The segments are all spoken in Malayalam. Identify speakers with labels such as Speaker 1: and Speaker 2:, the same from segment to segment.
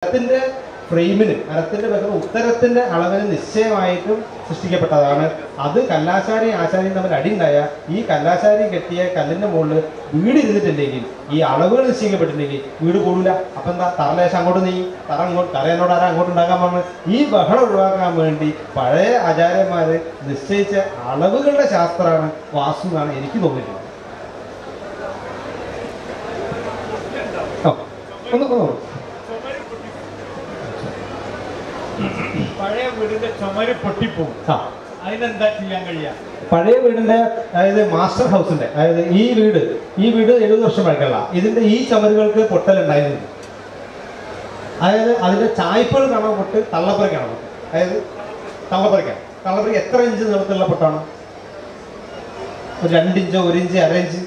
Speaker 1: മരത്തിന്റെ ഫ്രെയിമിന് മരത്തിന്റെ ബഹളം ഉത്തരത്തിന്റെ അളവിന് നിശ്ചയമായിട്ടും സൃഷ്ടിക്കപ്പെട്ടതാണ്. അത് കല്ലാശാരിയും ആശാരിയും തമ്മിൽ അടിയുണ്ടായ ഈ കല്ലാശാരി കെട്ടിയ കല്ലിന്റെ മുകളിൽ വീട് ഇരുന്നിട്ടില്ലെങ്കിൽ, ഈ അളവുകൾ നിശ്ചയിക്കപ്പെട്ടില്ലെങ്കിൽ വീട് കൂടില്ല. അപ്പൊ എന്താ, തറലേശം അങ്ങോട്ട് നീ തറയെന്നോട് ആരാ അങ്ങോട്ട് ഉണ്ടാക്കാൻ പറഞ്ഞു. ഈ ബഹളം ഒഴിവാക്കാൻ വേണ്ടി പഴയ ആചാര്യന്മാര് നിശ്ചയിച്ച അളവുകളുടെ ശാസ്ത്രമാണ് വാസ്തു എന്നാണ് എനിക്ക് തോന്നിയിട്ടുള്ളത്.
Speaker 2: പഴയ വീടിന്റെ ചുമര് പൊട്ടിപ്പോകും, അതിനെന്താ ചെയ്യാൻ കഴിയാ?
Speaker 1: പഴയ വീടിന്റെ, അതായത് മാസ്റ്റർ ഹൗസിന്റെ, അതായത് ഈ വീട് 70 വർഷം പഴക്കമുള്ള ഇതിന്റെ ഈ ചുമരുകൾക്ക് പൊട്ടലുണ്ടായിരുന്നു. അതായത് അതിന്റെ ചായ്പകൾ കാണാൻ പൊട്ട്, തള്ളപ്പുറയ്ക്കാണ് പൊട്ട്. അതായത് തള്ളപ്പുറയ്ക്ക് എത്ര ഇഞ്ച് നീളത്തിലുള്ള പൊട്ടാണ്? ഒരു 2 ഇഞ്ചോ 1 ഇഞ്ച് 1/2 ഇഞ്ച്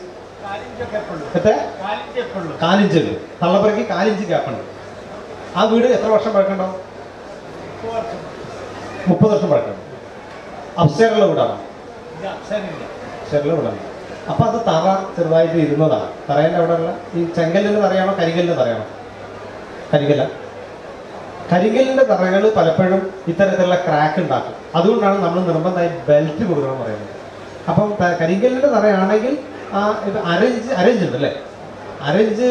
Speaker 1: 4 ഇഞ്ച് ഉണ്ട്. തള്ളപ്പുറയ്ക്ക് 4 ഇഞ്ച് ഗ്യാപ്പുണ്ട്. ആ വീട് എത്ര വർഷം പഴക്കമുണ്ടാവും? 30 വർഷം പഴക്കം. അപ്സ്റ്റേറുള്ള വീടാണ്. അപ്സ്റ്റേറുള്ള വീടാണ്. അപ്പൊ അത് തറ ചെറുതായിട്ട് ഇരുന്നതാണ്. തറേൻ്റെ അവിടെ ഉള്ള ഈ ചെങ്കല്ലിൻ്റെ തറയാണോ കരിങ്കല്ലിൻ്റെ തറയാണോ? കരിങ്കല്ലിൻ്റെ തറകൾ പലപ്പോഴും ഇത്തരത്തിലുള്ള ക്രാക്ക് ഉണ്ടാക്കും. അതുകൊണ്ടാണ് നമ്മൾ നിർബന്ധമായി ബെൽറ്റ് കൊടുക്കണം പറയുന്നത്. അപ്പം കരിങ്കല്ലിൻ്റെ തറയാണെങ്കിൽ ഇത് 1/2 ഇഞ്ച് ഉണ്ട് അല്ലേ? 1/2 ഇഞ്ച്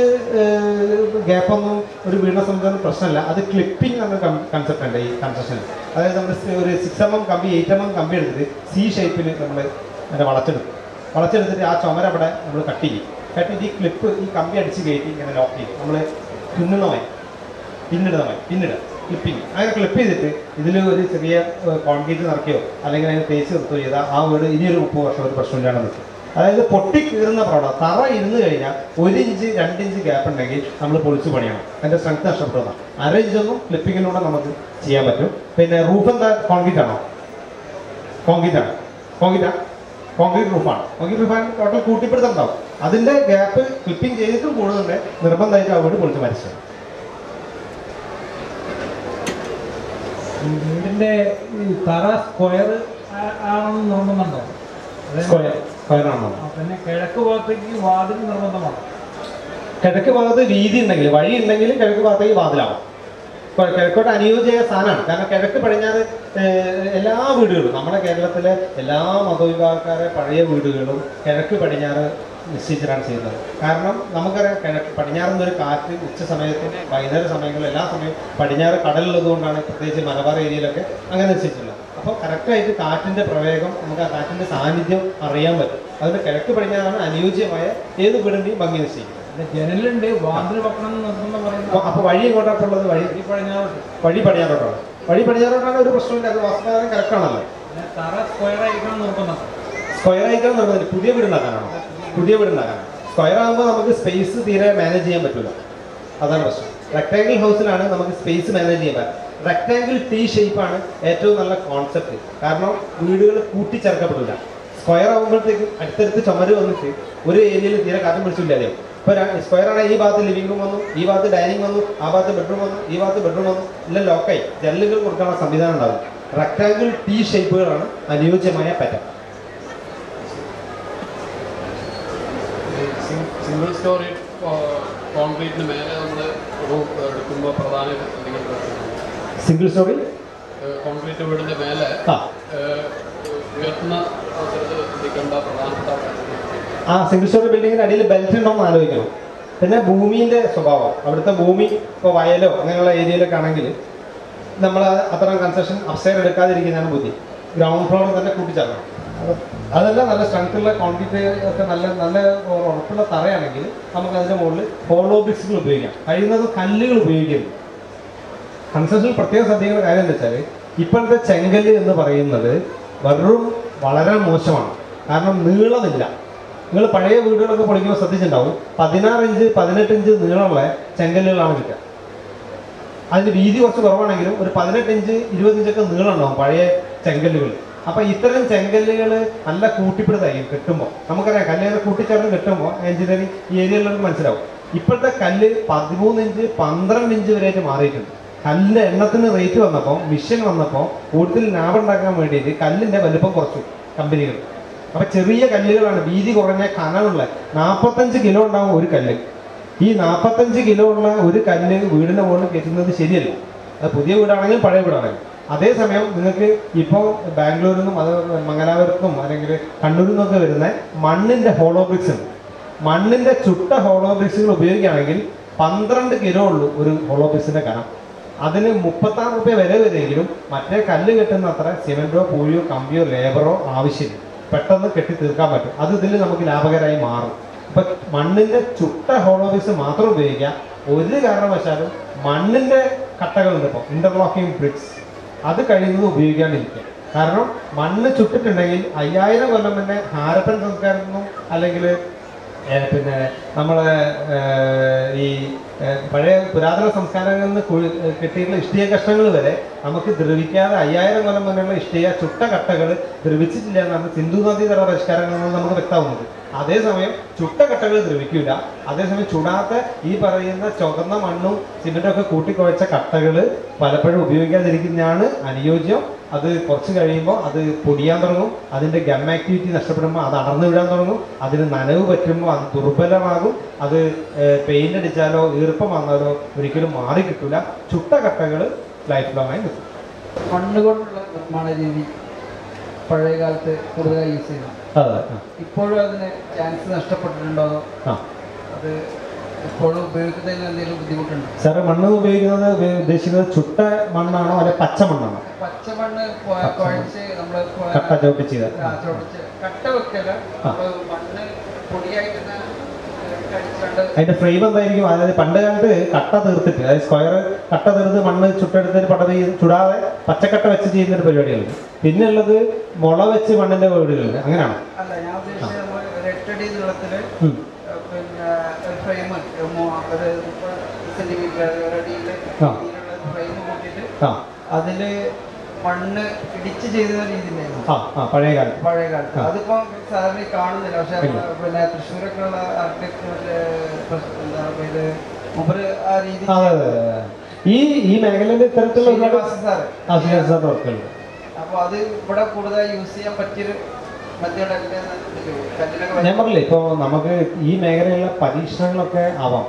Speaker 1: ഗ്യാപ്പൊന്നും ഒരു വീടിനെ സംബന്ധിച്ച് പ്രശ്നമല്ല. അത് ക്ലിപ്പിംഗ് എന്ന കൺസെപ്റ്റ് ഉണ്ട് ഈ കൺസ്ട്രക്ഷനിൽ. അതായത് നമ്മൾ ഒരു 6 mm കമ്പി 8 mm കമ്പി എടുത്തിട്ട് C ഷേപ്പിൽ നമ്മൾ അതിനെ വളച്ചെടുത്തിട്ട് ആ ചുമര അവിടെ നമ്മൾ കട്ട് ചെയ്തിട്ട് ഈ ക്ലിപ്പ് ഈ കമ്പി അടിച്ച് കയറ്റി ഇങ്ങനെ ലോക്ക് ചെയ്യും. നമ്മൾ പിന്നിടുക ക്ലിപ്പിങ് അങ്ങനെ ക്ലിപ്പ് ചെയ്തിട്ട് ഇതിൽ ഒരു ചെറിയ കോൺക്രീറ്റ് നിറയ്ക്കുകയോ അല്ലെങ്കിൽ അതിന് തേച്ച് നിർത്തുകയോ ചെയ്താൽ ആ വീട് ഇനിയൊരു 30 വർഷം ഒരു പ്രശ്നമില്ലാതെ നിൽക്കും. അതായത് പൊട്ടിക്കീറുന്ന പ്രോഡക്റ്റ് തറ ഇരുന്ന് കഴിഞ്ഞാൽ 1 ഇഞ്ച് 2 ഇഞ്ച് ഗ്യാപ്പ് ഉണ്ടെങ്കിൽ നമ്മൾ പൊളിച്ച് പണിയണം. അതിൻ്റെ സ്ട്രെങ്ത് നഷ്ടപ്പെടുന്നതാണ്. 1/2 ഇഞ്ചൊന്നും ക്ലിപ്പിങ്ങിലൂടെ നമുക്ക് ചെയ്യാൻ പറ്റും. പിന്നെ റൂഫ് എന്താ? കോൺക്രീറ്റ് റൂഫാണ്. ടോട്ടൽ കൂട്ടിപ്പിടുത്തം ഉണ്ടാവും. അതിൻ്റെ ഗ്യാപ്പ് ക്ലിപ്പിംഗ് ചെയ്തിട്ടും കൂടുതലുണ്ട്. നിർബന്ധമായിട്ട് ആ വീട് പൊളിച്ച് മരിച്ചത്.
Speaker 2: വീടിന്റെ തറ സ്ക്വയർ ആണെന്ന് നിർബന്ധമുണ്ടോ?
Speaker 1: സ്ക്വയറാണോ?
Speaker 2: പിന്നെ കിഴക്ക് ഭാഗത്തേക്ക് വാതിൽ നിർബന്ധമാണ്.
Speaker 1: കിഴക്ക് ഭാഗത്ത് വീതി ഉണ്ടെങ്കിൽ, വഴി ഉണ്ടെങ്കിൽ കിഴക്ക് ഭാഗത്തേക്ക് വാതിലാവും. കിഴക്കോട്ട് അനുയോജ്യ സ്ഥാനമാണ്. കാരണം കിഴക്ക് പടിഞ്ഞാറ് എല്ലാ വീടുകളും, നമ്മുടെ കേരളത്തിലെ എല്ലാ മതവിഭാഗക്കാരെ പഴയ വീടുകളും കിഴക്ക് പടിഞ്ഞാറ് നിശ്ചയിച്ചിട്ടാണ് ചെയ്യുന്നത്. കാരണം നമുക്കറിയാം പടിഞ്ഞാറുന്നൊരു കാറ്റ് ഉച്ച സമയത്ത് വൈകുന്നേര സമയങ്ങളിൽ എല്ലാ സമയവും പടിഞ്ഞാറ് കടലുള്ളത് കൊണ്ടാണ് പ്രത്യേകിച്ച് മലബാർ ഏരിയയിലൊക്കെ അങ്ങനെ നിശ്ചയിച്ചിട്ടുള്ളത്. അപ്പോൾ കറക്റ്റായിട്ട് കാറ്റിൻ്റെ പ്രവേഗം, നമുക്ക് ആ കാറ്റിൻ്റെ സാന്നിധ്യം അറിയാൻ പറ്റും. അതുകൊണ്ട് കിഴക്ക് പടിഞ്ഞാറാണ് അനുയോജ്യമായ ഏത് വീടിൻ്റെയും ഭംഗി നിശ്ചയിക്കുന്നത്.
Speaker 2: ജനലുണ്ട്, വാതിൽ വെക്കണം നിർബന്ധം പറയുന്നത്.
Speaker 1: അപ്പോൾ വഴി എങ്ങോട്ടാണുള്ളത്? വഴി പടിഞ്ഞാറോട്ടാണ്. ഒരു പ്രശ്നമില്ല. അത് വാസ്തുപ്രകാരം കറക്റ്റാണല്ലോ.
Speaker 2: തറ സ്ക്വയർ ആയിരിക്കണം നിർബന്ധം.
Speaker 1: പുതിയ വീടുണ്ടാക്കാനാണ്. സ്ക്വയർ ആകുമ്പോൾ നമുക്ക് സ്പേസ് തീരെ മാനേജ് ചെയ്യാൻ പറ്റില്ല. അതാണ് പ്രശ്നം. റെക്ടാങ്കിൾ ഹൗസിലാണ് നമുക്ക് സ്പേസ് മാനേജ് ചെയ്യാൻ പറ്റും. റെക്ടാങ്കിൾ T ഷേപ്പാണ് ഏറ്റവും നല്ല കോൺസെപ്റ്റ്. കാരണം വീടുകൾ കൂട്ടിച്ചേർക്കപ്പെടില്ല. സ്ക്വയർ ആകുമ്പോഴത്തേക്ക് അടുത്തടുത്ത് ചുമര് വന്നിട്ട് ഒരു ഏരിയയിൽ തീരെ കാറ്റും പിടിച്ചില്ലാതെ. ഇപ്പോൾ സ്ക്വയർ ആണെങ്കിൽ ഈ ഭാഗത്ത് ലിവിംഗ് റൂം വന്നു, ഈ ഭാഗത്ത് ഡൈനിങ് വന്നു, ആ ഭാഗത്ത് ബെഡ്റൂം വന്നു, ഈ ഭാഗത്ത് ബെഡ്റൂം വന്നു, എല്ലാം ലോക്കായി ജനലുകൾ കൊടുക്കാനുള്ള സംവിധാനം ഉണ്ടാകും. റെക്ടാങ്കിൾ T ഷേപ്പുകളാണ് അനുയോജ്യമായ പാറ്റേൺ.
Speaker 3: സിംഗിൾ സ്റ്റോറി കോൺക്രീറ്റിന് മേലെ നമ്മൾ റൂഫ് എടുക്കുമ്പോൾ പ്രധാന
Speaker 1: സിംഗിൾ സ്റ്റോറി
Speaker 3: കോൺക്രീറ്റ് വീടിൻ്റെ മേലെ ഉയർത്തുന്ന പ്രധാനപ്പെട്ട
Speaker 1: സിംഗിൾ സ്റ്റോറി ബിൽഡിങ്ങിൻ്റെ അടിയിൽ ബെൽറ്റ് ഉണ്ടോയെന്ന് ആലോചിക്കണം. പിന്നെ ഭൂമിൻ്റെ സ്വഭാവം, അവിടുത്തെ ഭൂമി ഇപ്പോൾ വയലോ അങ്ങനെയുള്ള ഏരിയയിലൊക്കെ ആണെങ്കിൽ നമ്മൾ അത്തരം കൺസ്ട്രക്ഷൻ അപ്സ്റ്റെയർ എടുക്കാതിരിക്കുന്നതാണ് ബുദ്ധി. ഗ്രൗണ്ട് ഫ്ലോർ തന്നെ കൂട്ടിച്ചേർക്കണം. അതെല്ലാം നല്ല സ്ട്രെങ്ത്തുള്ള കോൺക്രീറ്റ് ഒക്കെ നല്ല ഉറപ്പുള്ള തറയാണെങ്കിൽ നമുക്ക് അതിൻ്റെ മുകളിൽ ഹോളോ ബ്രിക്സുകൾ ഉപയോഗിക്കാം. കഴിയുന്നത് കല്ലുകൾ ഉപയോഗിക്കരുത്. കൺസ്ട്രക്ഷനിൽ പ്രത്യേകം ശ്രദ്ധിക്കുന്ന കാര്യം എന്താ വെച്ചാൽ ഇപ്പോഴത്തെ ചെങ്കല്ല് എന്ന് പറയുന്നത് വളരെ മോശമാണ്. കാരണം നീളമില്ല. നിങ്ങൾ പഴയ വീടുകളൊക്കെ പൊളിക്കുമ്പോൾ ശ്രദ്ധിച്ചിട്ടുണ്ടാവും 16 ഇഞ്ച് 18 ഇഞ്ച് നീളമുള്ള ചെങ്കല്ലുകളാണ് കിട്ടുക. അതിന് വീതി കുറച്ച് കുറവാണെങ്കിലും ഒരു 18 ഇഞ്ച് 20 ഇഞ്ചൊക്കെ നീളം ഉണ്ടാവും പഴയ ചെങ്കല്ലുകൾ. അപ്പോൾ ഇത്തരം ചെങ്കല്ലുകൾ നല്ല കൂട്ടിപ്പിടുത്തായി കിട്ടുമ്പോൾ നമുക്കറിയാം. കല്ലുകൾ കൂട്ടിച്ചേർന്ന് കിട്ടുമ്പോൾ എഞ്ചിനീയറിംഗ് ഈ ഏരിയയിലൊക്കെ മനസ്സിലാവും. ഇപ്പോഴത്തെ കല്ല് 13 ഇഞ്ച് 12 ഇഞ്ച് വരെയായിട്ട് മാറിയിട്ടുണ്ട്. കല്ലിൻ്റെ എണ്ണത്തിന് റേറ്റ് വന്നപ്പോൾ, മിഷൻ വന്നപ്പോൾ കൂടുതൽ ലാഭം ഉണ്ടാക്കാൻ വേണ്ടിയിട്ട് കല്ലിൻ്റെ വലുപ്പം കുറച്ചു കമ്പനികൾ. അപ്പോൾ ചെറിയ കല്ലുകളാണ്, വീതി കുറഞ്ഞ കനമുള്ള 45 കിലോ ഉണ്ടാവും ഒരു കല്ല്. ഈ 45 കിലോ ഉള്ള ഒരു കല്ല് വീടിൻ്റെ മുകളിൽ കയറ്റുന്നത് ശരിയല്ല. അത് പുതിയ വീടാണെങ്കിലും പഴയ വീടാണെങ്കിലും. അതേസമയം നിങ്ങൾക്ക് ഇപ്പോൾ ബാംഗ്ലൂരിൽ നിന്നും അത് മംഗലാപുരത്തും അല്ലെങ്കിൽ കണ്ണൂരിൽ നിന്നൊക്കെ വരുന്ന മണ്ണിൻ്റെ ഹോളോ ബ്രിക്സ് ഉണ്ട്. മണ്ണിൻ്റെ ചുട്ട ഹോളോ ബ്രിക്സുകൾ ഉപയോഗിക്കുകയാണെങ്കിൽ 12 കിലോ ഉള്ളൂ ഒരു ഹോളോ ബ്രിക്സിൻ്റെ കനം. അതിന് 36 രൂപ വില വരുമെങ്കിലും മറ്റേ കല്ല് കെട്ടുന്ന അത്ര സിമെൻറ്റോ പൂഴിയോ കമ്പിയോ ലേബറോ ആവശ്യമില്ല. പെട്ടെന്ന് കെട്ടി തീർക്കാൻ പറ്റും. അത് ഇതിൽ നമുക്ക് ലാഭകരമായി മാറും. ഇപ്പം മണ്ണിൻ്റെ ചുട്ട ഹോളോ ബ്രിക്സ് മാത്രം ഉപയോഗിക്കാം. ഒരു കാരണവശാലും മണ്ണിൻ്റെ കട്ടകളുണ്ട് ഇപ്പോൾ ഇൻ്റർലോക്കിംഗ് ബ്രിക്സ്, അത് കഴിയുന്നത് ഉപയോഗിക്കാണ്ടിരിക്കുക. കാരണം മണ്ണ് ചുട്ടിട്ടുണ്ടെങ്കിൽ 5000 കൊല്ലം മുന്നേ ഹാരപ്പൻ സംസ്കാരത്തിൽ നിന്നും അല്ലെങ്കിൽ പിന്നെ നമ്മളെ ഈ പഴയ പുരാതന സംസ്കാരങ്ങളിൽ നിന്ന് കിട്ടിയിട്ടുള്ള ഇഷ്ടിക കഷ്ണങ്ങൾ വരെ നമുക്ക് ദ്രവിക്കാതെ 5000 കൊല്ലം മുന്നുള്ള ഇഷ്ടിക ചുട്ട കട്ടകൾ ദ്രവിച്ചിട്ടില്ല എന്നാണ് സിന്ധു നദീതട പരിഷ്കാരങ്ങളിൽ നിന്ന് നമുക്ക് വ്യക്തമാകുന്നത്. അതേസമയം ചുട്ട കട്ടകൾ ദ്രവിക്കില്ല. അതേസമയം ചുടാത്ത ഈ പറയുന്ന ചുവന്ന മണ്ണും സിമെൻറ്റൊക്കെ കൂട്ടിക്കുഴച്ച കട്ടകൾ പലപ്പോഴും ഉപയോഗിക്കാതിരിക്കുന്നതാണ് അനുയോജ്യം. അത് കുറച്ച് കഴിയുമ്പോൾ അത് പൊടിയാൻ തുടങ്ങും. അതിൻ്റെ ഗം ആക്ടിവിറ്റി നഷ്ടപ്പെടുമ്പോൾ അത് അടർന്നു വിടാൻ തുടങ്ങും. അതിന് നനവ് പറ്റുമ്പോൾ അത് ദുർബലമാകും. അത് പെയിൻ്റ് അടിച്ചാലോ ഈർപ്പം വന്നാലോ ഒരിക്കലും മാറി കിട്ടില്ല. ചുട്ട കട്ടകൾ ലൈഫ് ലോങ് ആയി നിൽക്കും.
Speaker 4: മണ്ണ് കൊണ്ടുള്ള നിർമ്മാണ രീതി പഴയ കാലത്ത് കൂടുതലായി യൂസ് ചെയ്യുന്നു.
Speaker 1: അതെ.
Speaker 4: ഇപ്പോഴും അതിന് ചാൻസ് നഷ്ടപ്പെട്ടിട്ടുണ്ടോ? അത് ഇപ്പോഴും ഉപയോഗിക്കുന്നതിന് എന്തെങ്കിലും ബുദ്ധിമുട്ടുണ്ടോ?
Speaker 1: സാറ് മണ്ണ് ഉപയോഗിക്കുന്നത് ഉദ്ദേശിക്കുന്നത് ചുട്ട മണ്ണാണോ അല്ലെ പച്ച മണ്ണാണോ?
Speaker 4: പച്ചമണ്ണ് കുഴച്ച് നമ്മൾ
Speaker 1: കട്ട ചോട്ടി ചെയ്ത
Speaker 4: കട്ട വെക്കല മണ്ണ് പൊടിയായിട്ട്
Speaker 1: അതിന്റെ ഫ്രെയിം എന്തായിരിക്കും? അതായത് പണ്ട് കാലത്ത് കട്ട തീർത്തിട്ട്, അതായത് സ്ക്വയർ കട്ട തീർത്ത് മണ്ണ് ചുട്ടെടുത്തിട്ട് പടവ് ചുടാതെ പച്ചക്കട്ട വെച്ച് ചെയ്യുന്ന ഒരു പരിപാടികളുണ്ട്. പിന്നെ ഉള്ളത് മുള വെച്ച് മണ്ണിന്റെ വീടുകളുണ്ട്. അങ്ങനെയാണോ?
Speaker 4: അല്ല, ഞാൻ ഉദ്ദേശിച്ചത് 8 അടി നീളത്തില് പിന്നെ ഫ്രെയിം ഒരു 30 സെന്റിമീറ്റർ ഒരടിയില് ഫ്രെയിം കൂട്ടിയിട്ട് അതില് മണ്ണ് ഇടിച്ച് ചെയ്യുന്ന രീതി
Speaker 1: പഴയ
Speaker 4: കാലത്ത് അതിപ്പോ സാധാരണ കാണുന്നില്ല. പക്ഷെ പിന്നെ തൃശ്ശൂരൊക്കെ ഉള്ള ആർക്കിടെക്ചർ ഇത് മുമ്പ് ആ രീതി
Speaker 1: ഈ മേഖലയിൽ ഇത്തരത്തിലുള്ള
Speaker 4: അപ്പൊ അത് ഇവിടെ കൂടുതൽ യൂസ് ചെയ്യാൻ പറ്റിയൊരു
Speaker 1: ഞാൻ പറഞ്ഞില്ലേ, ഇപ്പോൾ നമുക്ക് ഈ മേഖലയിലുള്ള പരീക്ഷണങ്ങളൊക്കെ ആവാം.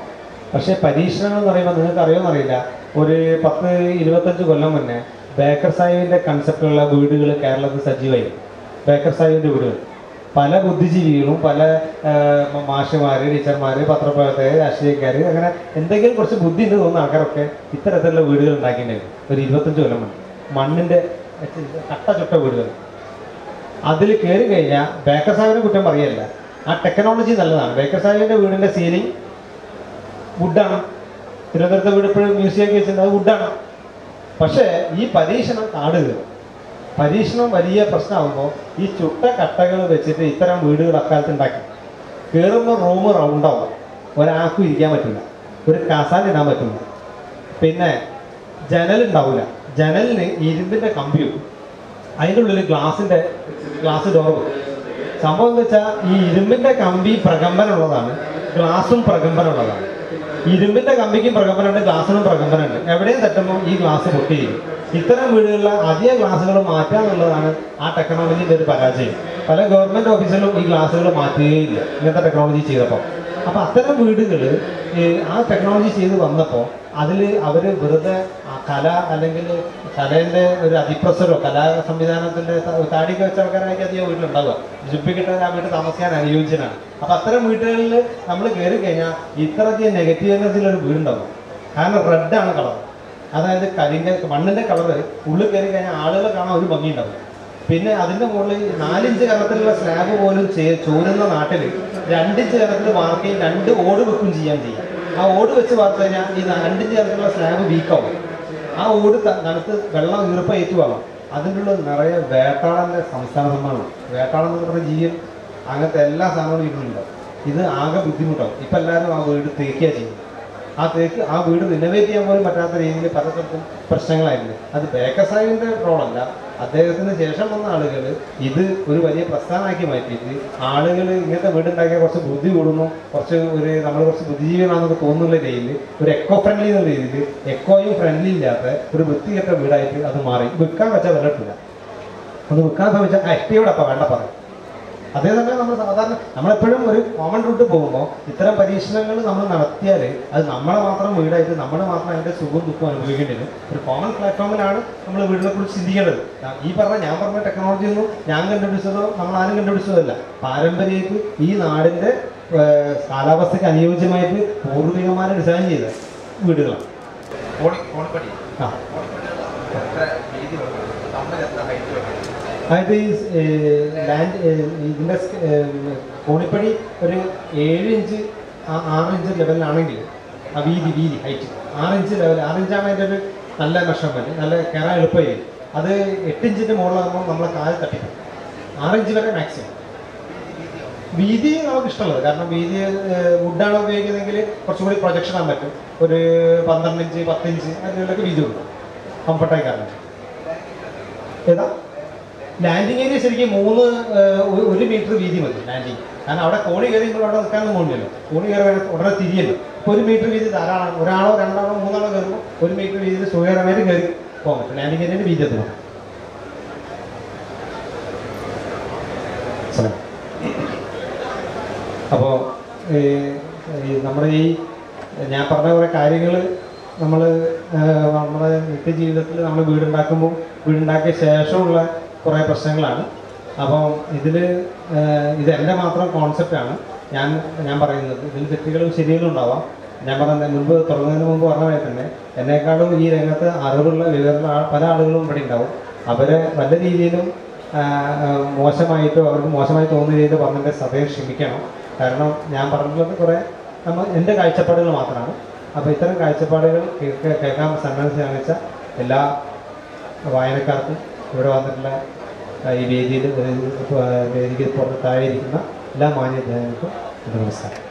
Speaker 1: പക്ഷേ പരീക്ഷണങ്ങൾ എന്ന് പറയുമ്പോൾ നിങ്ങൾക്ക് അറിയുമെന്നറിയില്ല, ഒരു 10-25 കൊല്ലം മുന്നേ ബേക്കർ സാഹിബിൻ്റെ കൺസെപ്റ്റുള്ള വീടുകൾ കേരളത്തിൽ സജീവമായി. ബേക്കർ സാഹിബിൻ്റെ വീടുകൾ പല ബുദ്ധിജീവികളും, പല മാഷുമാർ, ടീച്ചർമാർ, പത്രപ്രവർത്തകർ, രാഷ്ട്രീയക്കാർ, അങ്ങനെ എന്തെങ്കിലും കുറച്ച് ബുദ്ധി ഉണ്ട് തോന്നുന്ന ആൾക്കാരൊക്കെ ഇത്തരത്തിലുള്ള വീടുകൾ ഉണ്ടാക്കിയിട്ടുണ്ടായിരുന്നു ഒരു 25 കൊല്ലം മുന്നേ. മണ്ണിൻ്റെ കട്ട ചുട്ട വീടുകൾ. അതിൽ കയറി കഴിഞ്ഞാൽ ബേക്കർ സാഹിബിനെ കുറ്റം പറയല്ല, ആ ടെക്നോളജി നല്ലതാണ്. ബേക്കർ സാഹിബിൻ്റെ വീടിൻ്റെ സീലിംഗ് വുഡാണ്. തിരുവനന്തപുരത്തെ വീട് ഇപ്പോഴും മ്യൂസിയമൊക്കെ വെച്ചിട്ടുണ്ട്, അത് വുഡാണ്. പക്ഷേ ഈ പരീക്ഷണം കാടുക, പരീക്ഷണം വലിയ പ്രശ്നമാകുമ്പോൾ ഈ ചുട്ട കട്ടകൾ വെച്ചിട്ട് ഇത്തരം വീടുകൾ അക്കാലത്ത് ഉണ്ടാക്കി. കയറുമ്പോൾ റൂം റൗണ്ടാവും, ഒരാൾക്കും ഇരിക്കാൻ പറ്റില്ല, ഒരു കസാല ഇടാൻ പറ്റില്ല. പിന്നെ ജനലുണ്ടാവില്ല, ജനലിന് ഇരുമ്പിൻ്റെ കമ്പി വെക്കും, അതിൻ്റെ ഉള്ളിൽ ഗ്ലാസ് ഡോർ വെക്കും. സംഭവം എന്ന് വെച്ചാൽ ഈ ഇരുമ്പിൻ്റെ കമ്പി പ്രകമ്പനമുള്ളതാണ്, ഗ്ലാസും പ്രകമ്പനമുള്ളതാണ്. ഇരുമ്പിൻ്റെ കമ്പിക്കും പ്രകമ്പനമുണ്ട്, ഗ്ലാസ്സിനും പ്രകമ്പനമുണ്ട്. എവിടെയും തട്ടുമ്പോൾ ഈ ഗ്ലാസ് പൊട്ടിയിരിക്കും. ഇത്തരം വീടുകളിലെ അധികം ഗ്ലാസ്സുകൾ മാറ്റുക എന്നുള്ളതാണ് ആ ടെക്നോളജിൻ്റെ ഒരു പരാജയം. പല ഗവൺമെൻറ് ഓഫീസുകളും ഈ ഗ്ലാസ്സുകൾ മാറ്റുകയില്ല ഇങ്ങനത്തെ ടെക്നോളജി ചെയ്തപ്പോൾ. അപ്പോൾ അത്തരം വീടുകൾ ആ ടെക്നോളജി ചെയ്ത് വന്നപ്പോൾ അതിൽ അവർ വെറുതെ കല അല്ലെങ്കിൽ കലേൻ്റെ ഒരു അതിപ്രസരോ കലാ സംവിധാനത്തിൻ്റെ താടിയൊക്കെ വെച്ച ആൾക്കാരായിരിക്കും അധികം വീട്ടിലുണ്ടാവുക. ജുപ്പിക്കിട്ടാൻ ആ വീട്ടിൽ താമസിക്കാൻ അനുയോജ്യനാണ്. അപ്പോൾ അത്തരം വീടുകളിൽ നമ്മൾ കയറി കഴിഞ്ഞാൽ ഇത്രയധികം നെഗറ്റീവ് എനർജിയിലൊരു വീടുണ്ടാവും. കാരണം റെഡാണ് കളർ, അതായത് മണ്ണിൻ്റെ കളറ് ഉള്ളിൽ കയറി കഴിഞ്ഞാൽ ആളുകളെ കാണാൻ ഒരു ഭംഗിയുണ്ടാവും. പിന്നെ അതിൻ്റെ മുകളിൽ 4 ഇഞ്ച് കനത്തിലുള്ള സ്ലാബ് പോലും ചോരുന്ന നാട്ടിൽ 2 ഇഞ്ച് കനത്തിൽ വാർക്കുകയും 2 ഓട് വെക്കും ചെയ്യാൻ ചെയ്യും. ആ ഓട് വെച്ച് വാർത്ത് കഴിഞ്ഞാൽ ഈ 2 ഇഞ്ച് കനത്തിലുള്ള സ്ലാബ് വീക്കാവും. ആ ഓട് നടുത്ത് വെള്ളം ഈർപ്പം ഏറ്റുവാങ്ങും. അതിൻ്റെ ഉള്ളിൽ നിറയെ വേട്ടാളൻ്റെ സംസ്ഥാന സമ്മാനമാണ്. വേട്ടാളം എന്ന് പറഞ്ഞ ജീവൻ അങ്ങനത്തെ എല്ലാ സാധനങ്ങളും ഇതിലുണ്ടാവും. ഇത് ആകെ ബുദ്ധിമുട്ടാവും. ഇപ്പം എല്ലാവരും ആ വീട് തേക്കുക ചെയ്യും. ആ വീട് റിനോവേറ്റ് ചെയ്യാൻ പോലും പറ്റാത്ത രീതിയിൽ പല സ്ഥലത്തും പ്രശ്നങ്ങളായിരുന്നു. അത് ബേക്കർ സാഹിബിൻ്റെ റോളല്ല, അദ്ദേഹത്തിന് ശേഷം വന്ന ആളുകൾ ഇത് ഒരു വലിയ പ്രസ്ഥാനമാക്കി മാറ്റിയിട്ട് ആളുകൾ ഇങ്ങനത്തെ വീടുണ്ടാക്കിയ കുറച്ച് ബുദ്ധി കൂടുന്നു, നമ്മൾ കുറച്ച് ബുദ്ധിജീവികളാണെന്നൊക്കെ തോന്നുന്ന രീതിയിൽ ഒരു എക്കോ ഫ്രണ്ട്ലി എന്ന രീതിയിൽ എക്കോയും ഫ്രണ്ട്ലി ഇല്ലാത്ത ഒരു വൃത്തികെട്ട വീടായിട്ട് അത് മാറി. വിൽക്കാൻ വെച്ചാൽ വിലട്ടില്ല. അത് വിൽക്കാൻ ശ്രമിച്ചാൽ എഷ്ടിയോടപ്പം വേണ്ട പറയും. അതേസമയം നമ്മൾ സാധാരണ നമ്മളെപ്പോഴും ഒരു കോമൺ റൂട്ട് പോകുമ്പോൾ ഇത്തരം പരീക്ഷണങ്ങൾ നമ്മൾ നടത്തിയാൽ അത് നമ്മളെ മാത്രം വീടായിട്ട് നമ്മൾ മാത്രം അതിൻ്റെ സുഖവും ദുഃഖവും അനുഭവിക്കേണ്ടി വരും. ഒരു കോമൺ പ്ലാറ്റ്ഫോമിലാണ് നമ്മൾ വീടിനെ കുറിച്ച് ചിന്തിക്കേണ്ടത്. ഞാൻ പറഞ്ഞ ടെക്നോളജി ഒന്നും ഞാൻ കണ്ടുപിടിച്ചതോ നമ്മളാരും കണ്ടുപിടിച്ചതല്ല. പാരമ്പര്യമായിട്ട് ഈ നാടിൻ്റെ കാലാവസ്ഥയ്ക്ക് അനുയോജ്യമായിട്ട് പൂർവികന്മാർ ഡിസൈൻ ചെയ്ത വീടുകളാണ്. ആ അതായത് ഈ ലാൻഡ് ഇതിൻ്റെ കോണിപ്പടി ഒരു 7 ഇഞ്ച് 6 ഇഞ്ച് ലെവലിലാണെങ്കിൽ ആ വീതി ഹൈറ്റ് 6 ഇഞ്ച് ലെവൽ 6 ഇഞ്ചാണ് അതിൻ്റെ ഒരു നല്ല മെഷർമെൻറ്റ്, നല്ല കയറാൻ എളുപ്പമായി. അത് 8 ഇഞ്ചിൻ്റെ മുകളിലാകുമ്പോൾ നമ്മളെ കാല് തട്ടിക്കും. 6 ഇഞ്ച് വരെ മാക്സിമം വീതി നമുക്ക് ഇഷ്ടമുള്ളത്. കാരണം വീതി വുഡാണ് ഉപയോഗിക്കുന്നതെങ്കിൽ കുറച്ചുകൂടി പ്രൊജക്ഷൻ ആകാൻ പറ്റും. ഒരു 12 ഇഞ്ച് 10 ഇഞ്ച് അതിനുള്ളൊക്കെ വീതി കൊടുക്കും കംഫർട്ടായി. കാരണം ഏതാ ലാൻഡിങ് ഏരിയ ശരിക്കും 1 മീറ്റർ വീതി മതി ലാൻഡിങ്. കാരണം അവിടെ കോണി കയറി നമ്മൾ അവിടെ നിൽക്കാനൊന്നും പോകണ്ടല്ലോ. കോണി കയറി ഉടനെ തിരിയല്ലോ. ഇപ്പോൾ 1 മീറ്റർ വീതി ധാരാളമാണ്. ഒരാളോ 2 ആളോ 3 ആളോ കയറുമ്പോൾ 1 മീറ്റർ വീതിയിൽ സുഖകരമായിട്ട് കയറി പോകാൻ പറ്റും. ലാൻഡിങ് ഏരിയയുടെ വീതി എത്തണം. അപ്പോൾ നമ്മുടെ ഈ ഞാൻ പറഞ്ഞ കുറേ കാര്യങ്ങൾ നമ്മുടെ നിത്യജീവിതത്തിൽ നമ്മൾ വീടുണ്ടാക്കിയ ശേഷമുള്ള കുറേ പ്രശ്നങ്ങളാണ്. അപ്പം ഇതെൻ്റെ മാത്രം കോൺസെപ്റ്റാണ് ഞാൻ പറയുന്നത്. ഇതിൽ തെറ്റുകളും ശരികളും ഉണ്ടാവാം. ഞാൻ മുൻപ് തുടങ്ങുന്നതിന് മുമ്പ് പറഞ്ഞ പോലെ തന്നെ എന്നെക്കാളും ഈ രംഗത്ത് അറിവുള്ള വിവരമുള്ള പല ആളുകളും ഇവിടെ ഉണ്ടാവും. അവരെ വല്ല രീതിയിലും മോശമായിട്ടോ അവർക്ക് മോശമായി തോന്നുന്ന രീതിയിൽ പറഞ്ഞതിൻ്റെ സദയം ക്ഷമിക്കണം. കാരണം ഞാൻ പറഞ്ഞിട്ടുള്ളത് കുറേ എൻ്റെ കാഴ്ചപ്പാടുകൾ മാത്രമാണ്. അപ്പോൾ ഇത്തരം കാഴ്ചപ്പാടുകൾ കേൾക്കാൻ സന്നദ്ധ കാണിച്ച എല്ലാ വായനക്കാർക്കും ഇവിടെ വന്നിട്ടുള്ള ഈ വേദിക്ക് പുറത്ത് താഴെ ഇരിക്കുന്ന എല്ലാ മാന്യജനങ്ങൾക്കും നമസ്കാരം.